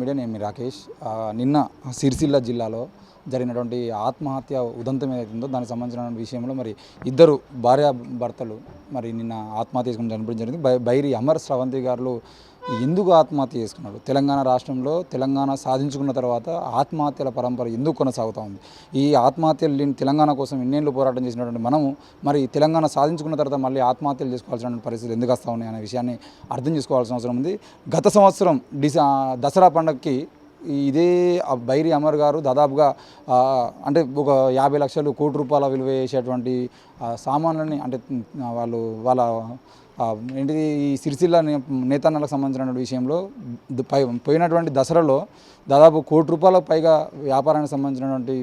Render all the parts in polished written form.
Media. నేను మీ రాకేష్. నిన్న సిరిసిల్ల జిల్లాలో జరిగినటువంటి ఆత్మహత్య ఉదంతం ఏదైతుందో దానికి సంబంధించిన విషయంలో మరి ఇద్దరు భార్యాభర్తలు మరి నిన్న ఆత్మహత్య చేసుకుని చనిపోవడం జరిగింది. బైరి అమర్ స్రవంతి గారు ఎందుకు ఆత్మహత్య చేసుకున్నాడు? తెలంగాణ రాష్ట్రంలో తెలంగాణ సాధించుకున్న తర్వాత ఆత్మహత్యల పరంపర ఎందుకు కొనసాగుతూ ఉంది? ఈ ఆత్మహత్యలు లేని తెలంగాణ కోసం ఎన్నేళ్ళు పోరాటం చేసినటువంటి మనము మరి తెలంగాణ సాధించుకున్న తర్వాత మళ్ళీ ఆత్మహత్యలు చేసుకోవాల్సిన పరిస్థితులు ఎందుకు వస్తూ ఉన్నాయి అనే విషయాన్ని అర్థం చేసుకోవాల్సిన అవసరం ఉంది. గత సంవత్సరం దసరా పండుగకి ఇదే బైరి అమర్ గారు దాదాపుగా అంటే ఒక 50 లక్షలు కోటి రూపాయల విలువ చేసేటువంటి సామాన్లని అంటే వాళ్ళ ఏంటిది ఈ సిరిసిల్ల నేతన్నలకు సంబంధించిన విషయంలో పోయినటువంటి దసరాలో దాదాపు కోటి రూపాయలకు పైగా వ్యాపారానికి సంబంధించినటువంటి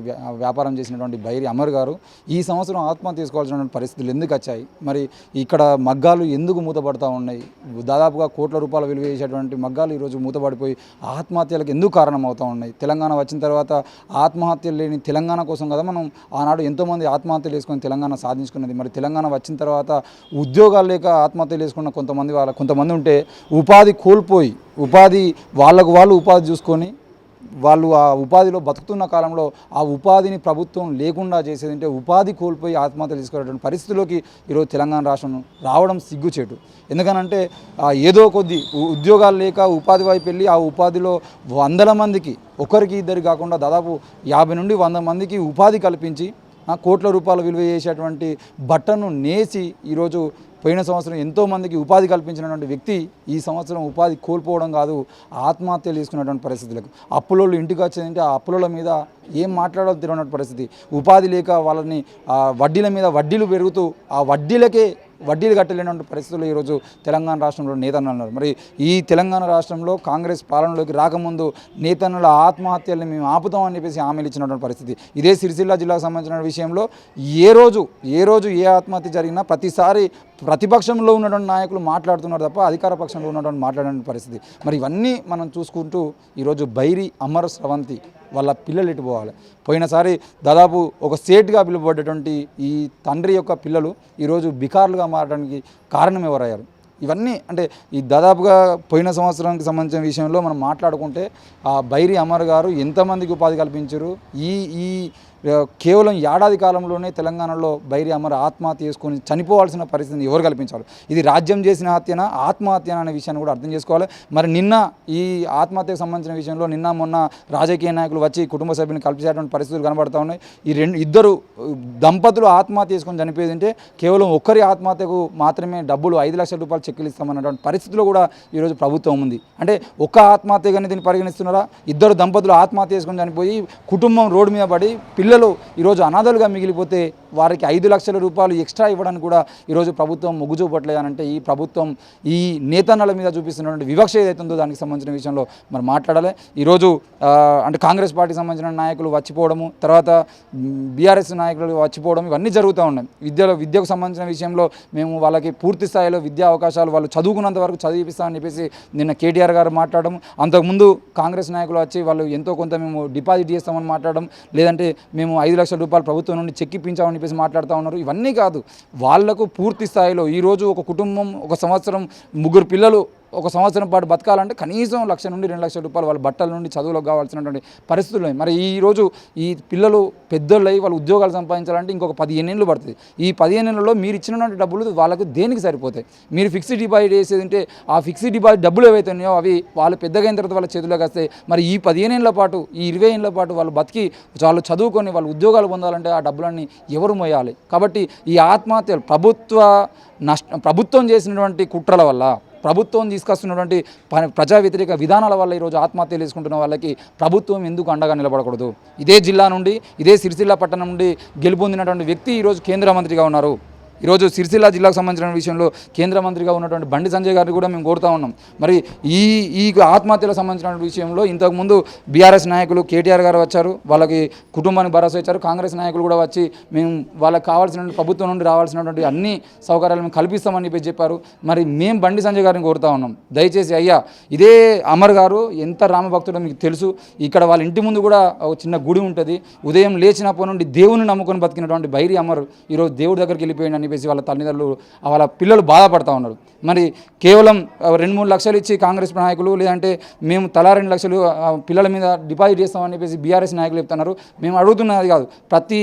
వ్యాపారం చేసినటువంటి బైరి అమర్ గారు ఈ సంవత్సరం ఆత్మహత్య చేసుకోవాల్సినటువంటి పరిస్థితులు ఎందుకు వచ్చాయి? మరి ఇక్కడ మగ్గాలు ఎందుకు మూతపడతా ఉన్నాయి? దాదాపుగా కోట్ల రూపాయల విలువ చేసేటువంటి మగ్గాలు ఈరోజు మూతపడిపోయి ఆత్మహత్యలకు ఎందుకు కారణమవుతూ ఉన్నాయి? తెలంగాణ వచ్చిన తర్వాత ఆత్మహత్యలు లేని తెలంగాణ కోసం కదా మనం ఆనాడు ఎంతోమంది ఆత్మహత్యలు చేసుకొని తెలంగాణ సాధించుకున్నది. మరి తెలంగాణ వచ్చిన తర్వాత ఉద్యోగాలు లేక ఆత్మహత్యలు చేసుకున్న కొంతమంది ఉంటే ఉపాధి కోల్పోయి వాళ్ళు ఉపాధి చూసుకొని వాళ్ళు ఆ ఉపాధిలో బతుకుతున్న కాలంలో ఆ ఉపాధిని ప్రభుత్వం లేకుండా చేసేది అంటే ఉపాధి కోల్పోయి ఆత్మహత్యలు తీసుకునేటువంటి పరిస్థితిలోకి ఈరోజు తెలంగాణ రాష్ట్రం రావడం సిగ్గుచేటు. ఎందుకనంటే ఏదో కొద్ది ఉద్యోగాలు లేక ఉపాధి వైపు వెళ్ళి ఆ ఉపాధిలో వందల మందికి ఒకరికి ఇద్దరు కాకుండా దాదాపు 50 నుండి 100 మందికి ఉపాధి కల్పించి కోట్ల రూపాయలు విలువ చేసేటువంటి బట్టను నేసి ఈరోజు పోయిన సంవత్సరం ఎంతోమందికి ఉపాధి కల్పించినటువంటి వ్యక్తి ఈ సంవత్సరం ఉపాధి కోల్పోవడం కాదు ఆత్మహత్యలు తీసుకున్నటువంటి పరిస్థితులకు అప్పులోళ్ళు ఇంటికి వచ్చేదంటే ఆ అప్పుల మీద ఏం మాట్లాడాలో తెలియనటువంటి పరిస్థితి. ఉపాధి లేక వాళ్ళని వడ్డీల మీద వడ్డీలు పెరుగుతూ ఆ వడ్డీలు కట్టలేనటువంటి పరిస్థితుల్లో ఈరోజు తెలంగాణ రాష్ట్రంలో నేతన్నలు ఉన్నారు. మరి ఈ తెలంగాణ రాష్ట్రంలో కాంగ్రెస్ పాలనలోకి రాకముందు నేతన్నల ఆత్మహత్యల్ని మేము ఆపుతామని చెప్పేసి హామీలు ఇచ్చినటువంటి పరిస్థితి. ఇదే సిరిసిల్ల జిల్లాకు సంబంధించిన విషయంలో ఏ రోజు ఏ ఆత్మహత్య జరిగినా ప్రతిసారి ప్రతిపక్షంలో ఉన్నటువంటి నాయకులు మాట్లాడుతున్నారు తప్ప అధికార పక్షంలో ఉన్నటువంటి మాట్లాడే పరిస్థితి. మరి ఇవన్నీ మనం చూసుకుంటూ ఈరోజు బైరి అమర్ స్రవంతి వాళ్ళ పిల్లలు ఎటు పోవాలి? పోయినసారి దాదాపు ఒక స్టేట్గా పిలువబడ్డటువంటి ఈ తండ్రి యొక్క పిల్లలు ఈరోజు బికార్లుగా మారడానికి కారణం ఎవరయ్యారు? ఇవన్నీ అంటే ఈ దాదాపుగా పోయిన సంవత్సరానికి సంబంధించిన విషయంలో మనం మాట్లాడుకుంటే ఆ బైరి అమర్ గారు ఎంతమందికి ఉపాధి కల్పించారు? ఈ కేవలం ఏడాది కాలంలోనే తెలంగాణలో బైరి అమర్ ఆత్మహత్య చేసుకొని చనిపోవాల్సిన పరిస్థితిని ఎవరు కల్పించాలి? ఇది రాజ్యం చేసిన హత్యనా ఆత్మహత్యనా అనే విషయాన్ని కూడా అర్థం చేసుకోవాలి. మరి నిన్న ఈ ఆత్మహత్యకు సంబంధించిన విషయంలో మొన్న రాజకీయ నాయకులు వచ్చి కుటుంబ సభ్యులను కల్పించేటువంటి పరిస్థితులు కనబడుతూ ఉన్నాయి. ఈ ఇద్దరు దంపతులు ఆత్మహత్య చేసుకొని చనిపోయేది అంటే కేవలం ఒక్కరి ఆత్మహత్యకు మాత్రమే డబ్బులు 5 లక్షల రూపాయలు చెక్కులు ఇస్తామన్నటువంటి పరిస్థితిలో కూడా ఈరోజు ప్రభుత్వం ఉంది. అంటే ఒక్క ఆత్మహత్యగానే దీన్ని పరిగణిస్తున్నారా? ఇద్దరు దంపతులు ఆత్మహత్య చేసుకొని చనిపోయి కుటుంబం రోడ్డు మీద పడి పిల్లలు ఈరోజు అనాథలుగా మిగిలిపోతే వారికి 5 లక్షల రూపాయలు ఎక్స్ట్రా ఇవ్వడానికి కూడా ఈరోజు ప్రభుత్వం మొగ్గు చూపట్లేదనంటే ఈ ప్రభుత్వం ఈ నేతన్నల మీద చూపిస్తున్నటువంటి వివక్ష ఏదైతుందో దానికి సంబంధించిన విషయంలో మరి మాట్లాడాలి. ఈరోజు అంటే కాంగ్రెస్ పార్టీకి సంబంధించిన నాయకులు వచ్చిపోవడము, తర్వాత బీఆర్ఎస్ నాయకులు వచ్చిపోవడం ఇవన్నీ జరుగుతూ ఉన్నాయి. విద్యకు సంబంధించిన విషయంలో మేము వాళ్ళకి పూర్తి స్థాయిలో విద్యా అవకాశాలు వాళ్ళు చదువుకున్నంత వరకు చదివిస్తామని చెప్పేసి నిన్న కేటీఆర్ గారు మాట్లాడడం, అంతకుముందు కాంగ్రెస్ నాయకులు వచ్చి వాళ్ళు ఎంతో కొంత మేము డిపాజిట్ చేస్తామని మాట్లాడడం, లేదంటే మేము 5 లక్షల రూపాయలు ప్రభుత్వం నుండి చెక్ ఇప్పించామని చెప్పేసి మాట్లాడుతూ ఉన్నారు. ఇవన్నీ కాదు, వాళ్లకు పూర్తి స్థాయిలో ఈరోజు ఒక కుటుంబం ఒక సంవత్సరం 3 పిల్లలు ఒక సంవత్సరం పాటు బతకాలంటే కనీసం 1 లక్ష నుండి 2 లక్షల రూపాయలు వాళ్ళ బట్టల నుండి చదువులకు కావాల్సినటువంటి పరిస్థితులు ఉన్నాయి. మరి ఈరోజు ఈ పిల్లలు పెద్దోళ్ళై వాళ్ళు ఉద్యోగాలు సంపాదించాలంటే ఇంకొక 15 ఏళ్ళు పడుతుంది. ఈ 15 ఏళ్ళలో మీరు ఇచ్చినటువంటి డబ్బులు వాళ్ళకు దేనికి సరిపోతాయి? మీరు ఫిక్స్డ్ డిపాజిట్ చేసేది ఉంటే ఆ ఫిక్స్డ్ డిపాజిట్ డబ్బులు ఏవైతే ఉన్నాయో అవి వాళ్ళు పెద్దగా అయిన తర్వాత వాళ్ళ చేతుల్లోకి వస్తాయి. మరి ఈ 15 ఏళ్ళ పాటు ఈ 20 ఏళ్ళ పాటు వాళ్ళు బతికి వాళ్ళు చదువుకొని వాళ్ళు ఉద్యోగాలు పొందాలంటే ఆ డబ్బులన్నీ ఎవరు మోయాలి? కాబట్టి ఈ ఆత్మహత్యలు ప్రభుత్వం చేసినటువంటి కుట్రల వల్ల, ప్రభుత్వం తీసుకొస్తున్నటువంటి ప్రజా వ్యతిరేక విధానాల వల్ల ఈరోజు ఆత్మహత్యలు చేసుకుంటున్న వాళ్ళకి ప్రభుత్వం ఎందుకు అండగా నిలబడకూడదు? ఇదే జిల్లా నుండి ఇదే సిరిసిల్ల పట్టణం నుండి గెలుపొందినటువంటి వ్యక్తి ఈరోజు కేంద్ర మంత్రిగా ఉన్నారు. ఈరోజు సిరిసిల్ల జిల్లాకు సంబంధించిన విషయంలో కేంద్ర మంత్రిగా ఉన్నటువంటి బండి సంజయ్ గారిని కూడా మేము కోరుతూ ఉన్నాం. మరి ఈ ఆత్మహత్యలకు సంబంధించిన విషయంలో ఇంతకుముందు బీఆర్ఎస్ నాయకులు కేటీఆర్ గారు వచ్చారు, వాళ్ళకి కుటుంబానికి భరోసా ఇచ్చారు. కాంగ్రెస్ నాయకులు కూడా వచ్చి మేము వాళ్ళకి కావాల్సిన ప్రభుత్వం నుండి రావాల్సినటువంటి అన్ని సౌకర్యాలు మేము కల్పిస్తామని చెప్పారు. మరి మేము బండి సంజయ్ గారిని కోరుతూ ఉన్నాం, దయచేసి అయ్యా ఇదే అమర్ గారు ఎంత రామభక్తుడో మీకు తెలుసు. ఇక్కడ వాళ్ళ ఇంటి ముందు కూడా ఒక చిన్న గుడి ఉంటుంది. ఉదయం లేచినప్పటి నుండి దేవుని నమ్ముకొని బతికినటువంటి బైరి అమర్ ఈరోజు దేవుడి దగ్గరికి వెళ్ళిపోయిందని చెప్పేసి వాళ్ళ తల్లిదండ్రులు వాళ్ళ పిల్లలు బాధపడతా ఉన్నారు. మరి కేవలం 2-3 లక్షలు ఇచ్చి కాంగ్రెస్ నాయకులు లేదంటే మేము తలా 2 లక్షలు పిల్లల మీద డిపాజిట్ చేస్తామని చెప్పేసి బీఆర్ఎస్ నాయకులు చెప్తున్నారు. మేము అడుగుతున్నది కాదు, ప్రతి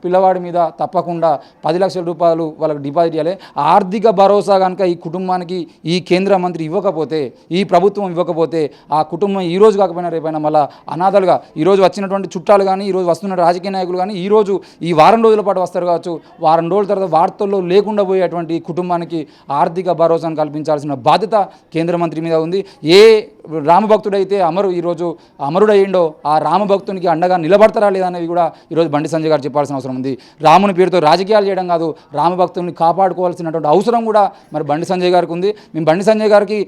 పిల్లవాడి మీద తప్పకుండా 10 లక్షల రూపాయలు వాళ్ళకి డిపాజిట్ చేయాలి. ఆర్థిక భరోసా కనుక ఈ కుటుంబానికి ఈ కేంద్ర మంత్రి ఇవ్వకపోతే, ఈ ప్రభుత్వం ఇవ్వకపోతే ఆ కుటుంబం ఈ రోజు కాకపోయినా రేపైనా మళ్ళీ అనాథలుగా ఈరోజు వచ్చినటువంటి చుట్టాలు కానీ ఈరోజు వస్తున్న రాజకీయ నాయకులు కానీ ఈరోజు ఈ వారం రోజుల పాటు వస్తారు కావచ్చు, వారం రోజుల తర్వాత వార్తల్లో లేకుండా పోయేటువంటి కుటుంబానికి ఆర్థిక భరోసాను కల్పించాల్సిన బాధ్యత కేంద్ర మంత్రి మీద ఉంది. ఏ రామభక్తుడైతే ఈరోజు అమరుడయ్యిండో ఆ రామభక్తునికి అండగా నిలబడతారా లేదా అనేది కూడా ఈరోజు బండి సంజయ్ గారు చెప్పాల్సిన అవసరం ఉంది. రాముని పేరుతో రాజకీయాలు చేయడం కాదు, రామభక్తుల్ని కాపాడుకోవాల్సినటువంటి అవసరం కూడా మరి బండి సంజయ్ గారికి ఉంది. మేము బండి సంజయ్ గారికి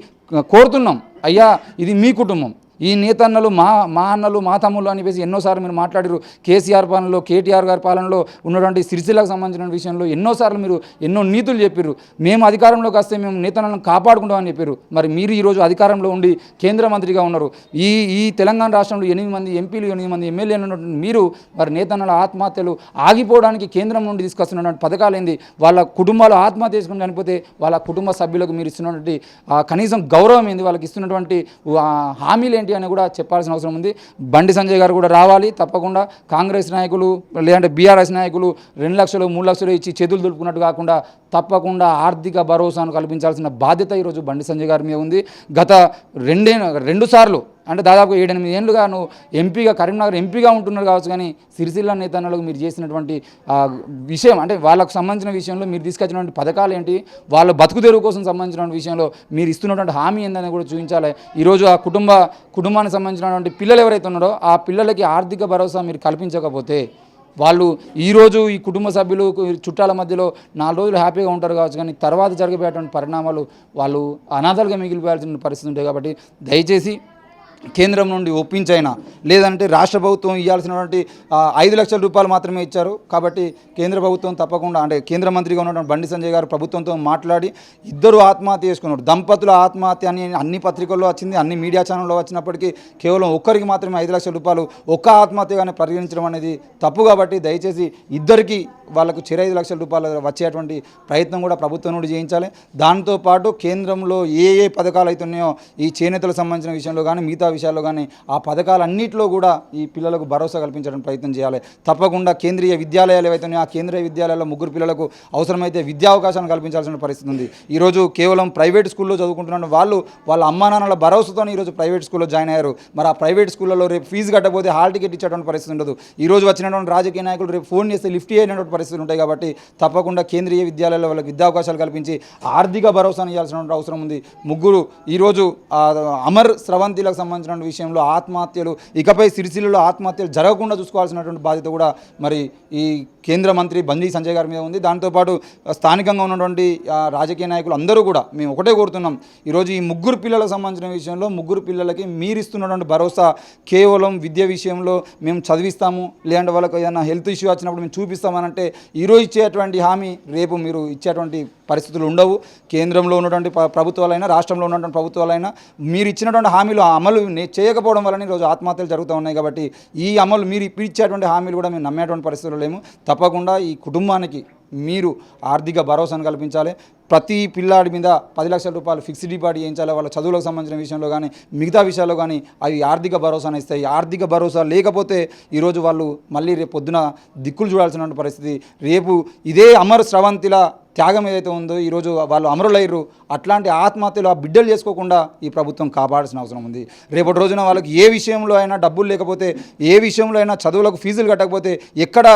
కోరుతున్నాం, అయ్యా ఇది మీ కుటుంబం, ఈ నేతన్నలు మా అన్నలు మా తమ్ముళ్ళు అని చెప్పేసి ఎన్నోసార్లు మీరు మాట్లాడారు. కేసీఆర్ పాలనలో కేటీఆర్ గారి పాలనలో ఉన్నటువంటి సిరిసిల్లకు సంబంధించిన విషయంలో ఎన్నోసార్లు మీరు ఎన్నో నీతులు చెప్పారు. మేము అధికారంలోకి వస్తే మేము నేతన్నలను కాపాడుకుంటామని చెప్పారు. మరి మీరు ఈరోజు అధికారంలో ఉండి కేంద్ర మంత్రిగా ఉన్నారు. ఈ తెలంగాణ రాష్ట్రంలో 8 మంది ఎంపీలు 8 మంది ఎమ్మెల్యేలు ఉన్నటువంటి మీరు మరి నేతన్నల ఆత్మహత్యలు ఆగిపోవడానికి కేంద్రం నుండి తీసుకొస్తున్నటువంటి పథకాలు ఏంది, వాళ్ళ కుటుంబాలు ఆత్మహత్య చేసుకుని చనిపోతే వాళ్ళ కుటుంబ సభ్యులకు మీరు ఇస్తున్నటువంటి కనీసం గౌరవం ఏంది, వాళ్ళకి ఇస్తున్నటువంటి హామీలు ఏంటి అని కూడా చెప్పాల్సిన అవసరం ఉంది. బండి సంజయ్ గారు కూడా రావాలి తప్పకుండా. కాంగ్రెస్ నాయకులు లేదంటే బీఆర్ఎస్ నాయకులు 2 లక్షలు 3 లక్షలు ఇచ్చి చేతులు దులుపుకున్నట్టు కాకుండా తప్పకుండా ఆర్థిక భరోసాను కల్పించాల్సిన బాధ్యత ఈరోజు బండి సంజయ్ గారి మీద ఉంది. గత 2 సార్లు అంటే దాదాపు 7-8 ఏళ్ళుగా నువ్వు ఎంపీగా కరీంనగర్ ఎంపీగా ఉంటున్నారు కావచ్చు, కానీ సిరిసిల్ల నేతన్నలకు మీరు చేసినటువంటి విషయం అంటే వాళ్ళకు సంబంధించిన విషయంలో మీరు తీసుకొచ్చినటువంటి పథకాలు ఏంటి, వాళ్ళ బతుకు తెరువు కోసం సంబంధించిన విషయంలో మీరు ఇస్తున్నటువంటి హామీ ఏందని కూడా చూపించాలి. ఈరోజు ఆ కుటుంబానికి సంబంధించినటువంటి పిల్లలు ఎవరైతే ఉన్నారో ఆ పిల్లలకి ఆర్థిక భరోసా మీరు కల్పించకపోతే వాళ్ళు ఈరోజు ఈ కుటుంబ సభ్యులు చుట్టాల మధ్యలో 4 రోజులు హ్యాపీగా ఉంటారు కావచ్చు, కానీ తర్వాత జరగబోయేటువంటి పరిణామాలు వాళ్ళు అనాథలుగా మిగిలిపోయాల్సిన పరిస్థితి ఉంటాయి. కాబట్టి దయచేసి కేంద్రం నుండి ఒప్పించైనా లేదంటే రాష్ట్ర ప్రభుత్వం ఇవ్వాల్సినటువంటి 5 లక్షల రూపాయలు మాత్రమే ఇచ్చారు. కాబట్టి కేంద్ర ప్రభుత్వం తప్పకుండా అంటే కేంద్ర మంత్రిగా ఉన్నటువంటి బండి సంజయ్ గారు ప్రభుత్వంతో మాట్లాడి ఇద్దరు ఆత్మహత్య చేసుకున్నారు. దంపతుల ఆత్మహత్య అని అన్ని పత్రికల్లో వచ్చింది, అన్ని మీడియా ఛానల్లో వచ్చినప్పటికీ కేవలం ఒక్కరికి మాత్రమే 5 లక్షల రూపాయలు ఒక్క ఆత్మహత్యగానే పరిగణించడం అనేది తప్పు. కాబట్టి దయచేసి ఇద్దరికి వాళ్ళకు 5 లక్షల రూపాయలు వచ్చేటువంటి ప్రయత్నం కూడా ప్రభుత్వం నుండి చేయించాలి. దాంతోపాటు కేంద్రంలో ఏ పథకాలు అవుతున్నాయో ఈ చేనేతలకు సంబంధించిన విషయంలో కానీ మిగతా విషయాల్లో కానీ ఆ పథకాలన్నింటిలో కూడా ఈ పిల్లలకు భరోసా కల్పించడానికి ప్రయత్నం చేయాలి. తప్పకుండా కేంద్రీయ విద్యాలయాలు ఏవైతున్నాయో ఆ కేంద్రీయ విద్యాలయాల్లో 3 పిల్లలకు అవసరమైతే విద్యా అవకాశాలను కల్పించాల్సిన పరిస్థితి ఉంది. ఈరోజు కేవలం ప్రైవేట్ స్కూల్లో చదువుకుంటున్న వాళ్ళ అమ్మా నాన్నల భరోసాతో ఈరోజు ప్రైవేట్ స్కూల్లో జాయిన్ అయ్యారు. మరి ఆ ప్రైవేట్ స్కూళ్ళలో రేపు ఫీజు కట్టకపోతే హాల్ టికెట్ ఇచ్చేటువంటి పరిస్థితి ఉండదు. ఈరోజు వచ్చినటువంటి రాజకీయ నాయకులు రేపు ఫోన్ చేస్తే లిఫ్ట్ చేయనటువంటి పరిస్థితులు ఉంటాయి. కాబట్టి తప్పకుండా కేంద్రీయ విద్యాలయాల్లో వాళ్ళకి విద్యా అవకాశాలు కల్పించి ఆర్థిక భరోసాను ఇవ్వాల్సిన అవసరం ఉంది. ఈరోజు అమర్ స్రవంతిలకు సంబంధించిన విషయంలో ఆత్మహత్యలు ఇకపై సిరిసిల్లలో ఆత్మహత్యలు జరగకుండా చూసుకోవాల్సినటువంటి బాధ్యత కూడా మరి ఈ కేంద్ర మంత్రి బండి సంజయ్ గారి మీద ఉంది. దాంతోపాటు స్థానికంగా ఉన్నటువంటి రాజకీయ నాయకులు అందరూ కూడా మేము ఒకటే కోరుతున్నాం, ఈరోజు ఈ 3 పిల్లలకు సంబంధించిన విషయంలో 3 పిల్లలకి మీరు ఇస్తున్నటువంటి భరోసా కేవలం విద్య విషయంలో మేము చదివిస్తాము లేదంటే వాళ్ళకి ఏదైనా హెల్త్ ఇష్యూ వచ్చినప్పుడు మేము చూపిస్తామనంటే ఈరోజు ఇచ్చేటువంటి హామీ రేపు మీరు ఇచ్చేటువంటి పరిస్థితులు ఉండవు. కేంద్రంలో ఉన్నటువంటి ప్రభుత్వాలైనా రాష్ట్రంలో ఉన్నటువంటి ప్రభుత్వాలైనా మీరు ఇచ్చినటువంటి హామీలు అమలు చేయకపోవడం వలన ఈరోజు ఆత్మహత్యలు జరుగుతూ ఉన్నాయి. కాబట్టి ఈ అమలు మీరు ఇచ్చేటువంటి హామీలు కూడా మేము నమ్మేటువంటి పరిస్థితులు లేము. తప్పకుండా ఈ కుటుంబానికి మీరు ఆర్థిక భరోసాను కల్పించాలి. ప్రతి పిల్లాడి మీద 10 లక్షల రూపాయలు ఫిక్స్డ్ డిపాజిట్ చేయించాలి. వాళ్ళ చదువులకు సంబంధించిన విషయంలో కానీ మిగతా విషయాల్లో కానీ అవి ఆర్థిక భరోసాను ఇస్తాయి. ఆర్థిక భరోసా లేకపోతే ఈరోజు వాళ్ళు మళ్ళీ రేపు పొద్దున దిక్కులు చూడాల్సిన పరిస్థితి. రేపు ఇదే అమర్ స్రవంతిల త్యాగం ఏదైతే ఉందో ఈరోజు వాళ్ళు అమరులయ్యారు, అట్లాంటి ఆత్మహత్యలు ఆ బిడ్డలు చేసుకోకుండా ఈ ప్రభుత్వం కాపాడాల్సిన అవసరం ఉంది. రేపటి రోజున వాళ్ళకి ఏ విషయంలో అయినా డబ్బులు లేకపోతే, ఏ విషయంలో అయినా చదువులకు ఫీజులు కట్టకపోతే, ఎక్కడ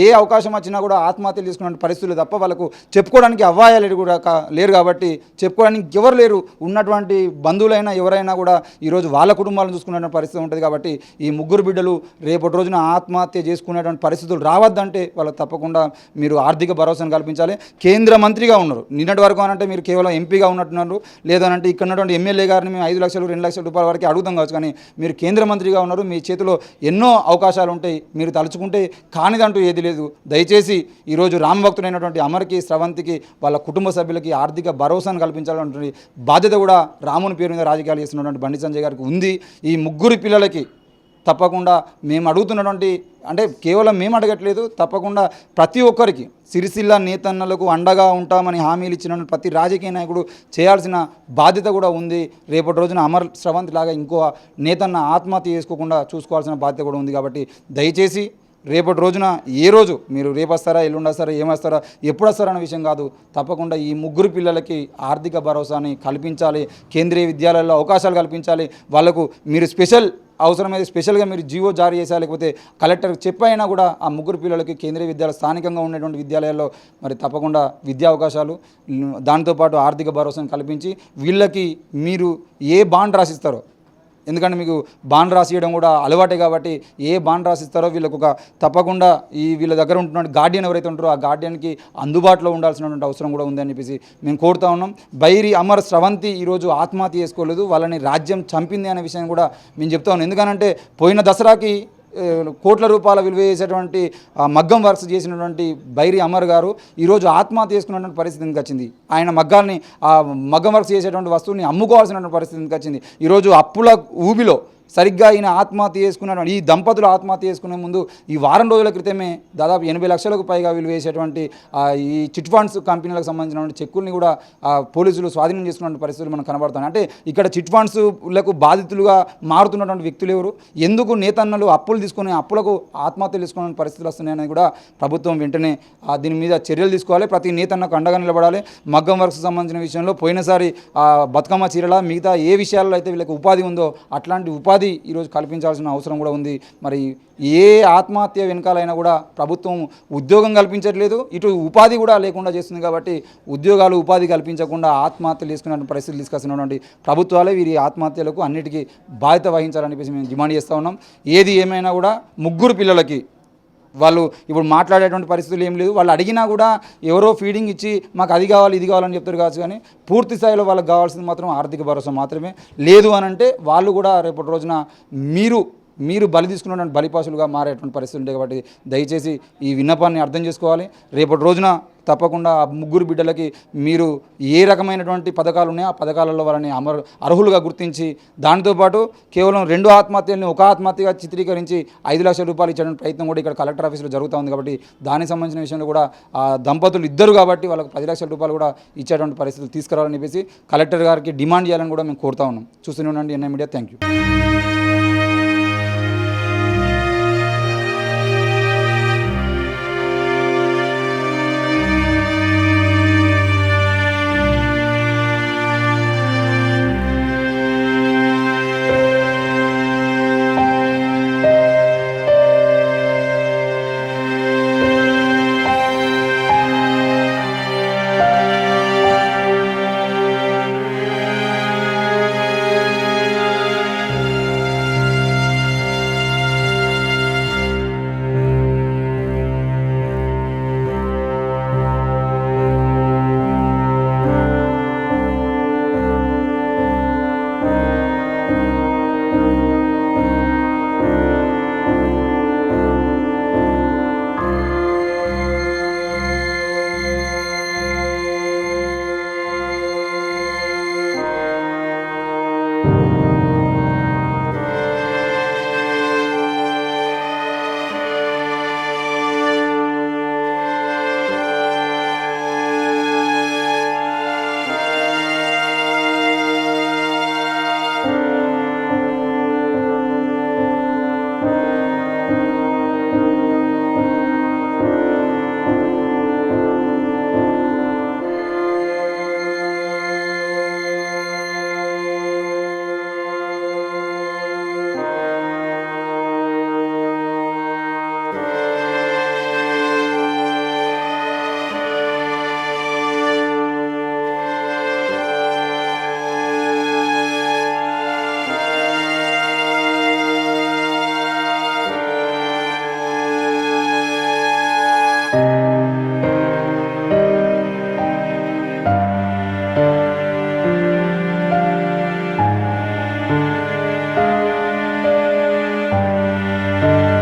ఏ అవకాశం వచ్చినా కూడా ఆత్మహత్యలు చేసుకునే పరిస్థితులు తప్ప వాళ్ళకు చెప్పుకోవడానికి అవ్వాయాలు కూడా లేరు. కాబట్టి చెప్పుకోవడానికి ఎవరు లేరు. ఉన్నటువంటి బంధువులైనా ఎవరైనా కూడా ఈరోజు వాళ్ళ కుటుంబాలను చూసుకునే పరిస్థితి ఉంటుంది. కాబట్టి ఈ 3 బిడ్డలు రేపటి రోజున ఆత్మహత్య చేసుకునేటువంటి పరిస్థితులు రావద్దంటే వాళ్ళకు తప్పకుండా మీరు ఆర్థిక భరోసాను కల్పించాలి. కేంద్ర మంత్రిగా ఉన్నారు, నిన్నటి వరకు అనంటే మీరు కేవలం ఎంపీగా ఉన్నట్టున్నారు, లేదనంటే ఇక్కడ ఉన్నటువంటి ఎమ్మెల్యే గారిని మేము 5 లక్షలు 2 లక్షల రూపాయల వరకు అడుగుతాం కావచ్చు, కానీ మీరు కేంద్ర మంత్రిగా ఉన్నారు. మీ చేతిలో ఎన్నో అవకాశాలు ఉంటాయి, మీరు తలుచుకుంటే కానిదంటూ ఏది లేదు. దయచేసి ఈరోజు రామభక్తుడైనటువంటి అమర్కి స్రవంతికి వాళ్ళ కుటుంబ సభ్యులకి ఆర్థిక భరోసాను కల్పించాలన్నటువంటి బాధ్యత కూడా రాముని పేరు మీద రాజకీయాలు చేస్తున్నటువంటి బండి సంజయ్ గారికి ఉంది. ఈ 3 పిల్లలకి తప్పకుండా మేము అడుగుతున్నటువంటి అంటే కేవలం మేము అడగట్లేదు, తప్పకుండా ప్రతి ఒక్కరికి సిరిసిల్ల నేతన్నలకు అండగా ఉంటామని హామీలు ఇచ్చిన ప్రతి రాజకీయ నాయకుడు చేయాల్సిన బాధ్యత కూడా ఉంది. రేపటి రోజున అమర్ శ్రవంత్ లాగా ఇంకో నేతన్న ఆత్మహత్య చేసుకోకుండా చూసుకోవాల్సిన బాధ్యత కూడా ఉంది. కాబట్టి దయచేసి రేపటి రోజున ఏ రోజు మీరు రేపు వస్తారా, ఎల్లుండి వస్తారా, ఏమొస్తారా, ఎప్పుడు వస్తారా అనే విషయం కాదు, తప్పకుండా ఈ ముగ్గురు పిల్లలకి ఆర్థిక భరోసాని కల్పించాలి, కేంద్రీయ విద్యాలయాల్లో అవకాశాలు కల్పించాలి. వాళ్ళకు మీరు అవసరమైతే స్పెషల్గా మీరు జీవో జారీ చేశారు, లేకపోతే కలెక్టర్ చెప్పైనా కూడా ఆ ముగ్గురు పిల్లలకి కేంద్రీయ విద్యాలయాలు స్థానికంగా ఉన్నటువంటి విద్యాలయాల్లో మరి తప్పకుండా విద్యా అవకాశాలు, దాంతోపాటు ఆర్థిక భరోసాను కల్పించి వీళ్ళకి మీరు ఏ బాండ్ రాసిస్తారో, ఎందుకంటే మీకు బాండ్ రాసియడం కూడా అలవాటే కాబట్టి ఏ బాండ్ రాసిస్తారో వీళ్ళకు ఒక తప్పకుండా వీళ్ళ దగ్గర ఉంటున్న గార్డియన్ ఎవరైతే ఉంటారో ఆ గార్డియన్కి అందుబాటులో ఉండాల్సినటువంటి అవసరం కూడా ఉందని చెప్పేసి మేము కోరుతా ఉన్నాం. బైరి అమర్ శ్రవంతి ఈరోజు ఆత్మహత్య చేసుకోలేదు, వాళ్ళని రాజ్యం చంపింది అనే విషయం కూడా మేము చెప్తా ఉన్నాం. ఎందుకనంటే పోయిన దసరాకి కోట్ల రూపాయల విలువ చేసేటువంటి మగ్గం వర్క్స్ చేసినటువంటి బైరి అమర్ గారు ఈరోజు ఆత్మహత్య చేసుకున్నటువంటి పరిస్థితి ఎందుకు వచ్చింది? ఆయన మగ్గాల్ని మగ్గం వర్క్స్ చేసేటువంటి వస్తువుని అమ్ముకోవాల్సినటువంటి పరిస్థితి ఎందుకు వచ్చింది? ఈరోజు అప్పుల ఊబిలో సరిగ్గా ఈయన ఆత్మహత్య చేసుకున్నటువంటి ఈ దంపతులు ఆత్మహత్య చేసుకునే ముందు ఈ వారం రోజుల క్రితమే దాదాపు 80 లక్షలకు పైగా విలువ వేసేటువంటి ఈ చిట్ ఫండ్స్ కంపెనీలకు సంబంధించినటువంటి చెక్కుల్ని కూడా పోలీసులు స్వాధీనం చేసుకున్న పరిస్థితులు మనకు కనబడుతున్నాయి. అంటే ఇక్కడ చిట్ ఫండ్స్లకు బాధితులుగా మారుతున్నటువంటి వ్యక్తులు ఎవరు, ఎందుకు నేతన్నలు అప్పులు తీసుకుని అప్పులకు ఆత్మహత్యలు తీసుకునే పరిస్థితులు వస్తున్నాయని కూడా ప్రభుత్వం వెంటనే దీని మీద చర్యలు తీసుకోవాలి. ప్రతి నేతన్నకు అండగా నిలబడాలి. మగ్గం వర్క్స్ సంబంధించిన విషయంలో పోయినసారి బతుకమ్మ చీరల మిగతా ఏ విషయాల్లో అయితే వీళ్ళకి ఉపాధి ఉందో అట్లాంటి ఉపాధి ఈరోజు కల్పించాల్సిన అవసరం కూడా ఉంది. మరి ఏ ఆత్మహత్య వెనకాలైనా కూడా ప్రభుత్వం ఉద్యోగం కల్పించట్లేదు, ఇటు ఉపాధి కూడా లేకుండా చేస్తుంది. కాబట్టి ఉద్యోగాలు ఉపాధి కల్పించకుండా ఆత్మహత్యలు చేసుకునే పరిస్థితులు తీసుకొస్తున్నటువంటి ప్రభుత్వాలే వీరి ఆత్మహత్యలకు అన్నిటికీ బాధ్యత వహించాలని చెప్పేసి మేము డిమాండ్ చేస్తూ ఉన్నాం. ఏది ఏమైనా కూడా ముగ్గురు పిల్లలకి వాళ్ళు ఇప్పుడు మాట్లాడేటువంటి పరిస్థితులు ఏం లేదు. వాళ్ళు అడిగినా కూడా ఎవరో ఫీడింగ్ ఇచ్చి మాకు అది కావాలి ఇది కావాలని చెప్తారు కావచ్చు, కానీ పూర్తి స్థాయిలో వాళ్ళకి కావాల్సింది మాత్రం ఆర్థిక భరోసా మాత్రమే. లేదు అని అంటే వాళ్ళు కూడా రేపటి రోజున మీరు బలి తీసుకున్నటువంటి బలిపాసులుగా మారేటువంటి పరిస్థితులు ఉంటాయి. కాబట్టి దయచేసి ఈ విన్నపాన్ని అర్థం చేసుకోవాలి. రేపటి రోజున తప్పకుండా ఆ ముగ్గురు బిడ్డలకి మీరు ఏ రకమైనటువంటి పథకాలు ఉన్నాయో ఆ పథకాలలో వాళ్ళని అర్హులుగా గుర్తించి దాంతోపాటు కేవలం 2 ఆత్మహత్యల్ని ఒక ఆత్మహత్యగా చిత్రీకరించి 5 లక్షల రూపాయలు ఇచ్చేటువంటి ప్రయత్నం కూడా ఇక్కడ కలెక్టర్ ఆఫీసులో జరుగుతూ ఉంది. కాబట్టి దానికి సంబంధించిన విషయంలో కూడా ఆ దంపతులు ఇద్దరు కాబట్టి వాళ్ళకి 10 లక్షల రూపాయలు కూడా ఇచ్చేటువంటి పరిస్థితులు తీసుకురావాలని చెప్పేసి కలెక్టర్ గారికి డిమాండ్ చేయాలని కూడా మేము కోరుతా ఉన్నాం. చూస్తూనే ఉండండి ఎన్ఐ మీడియా. Thank you.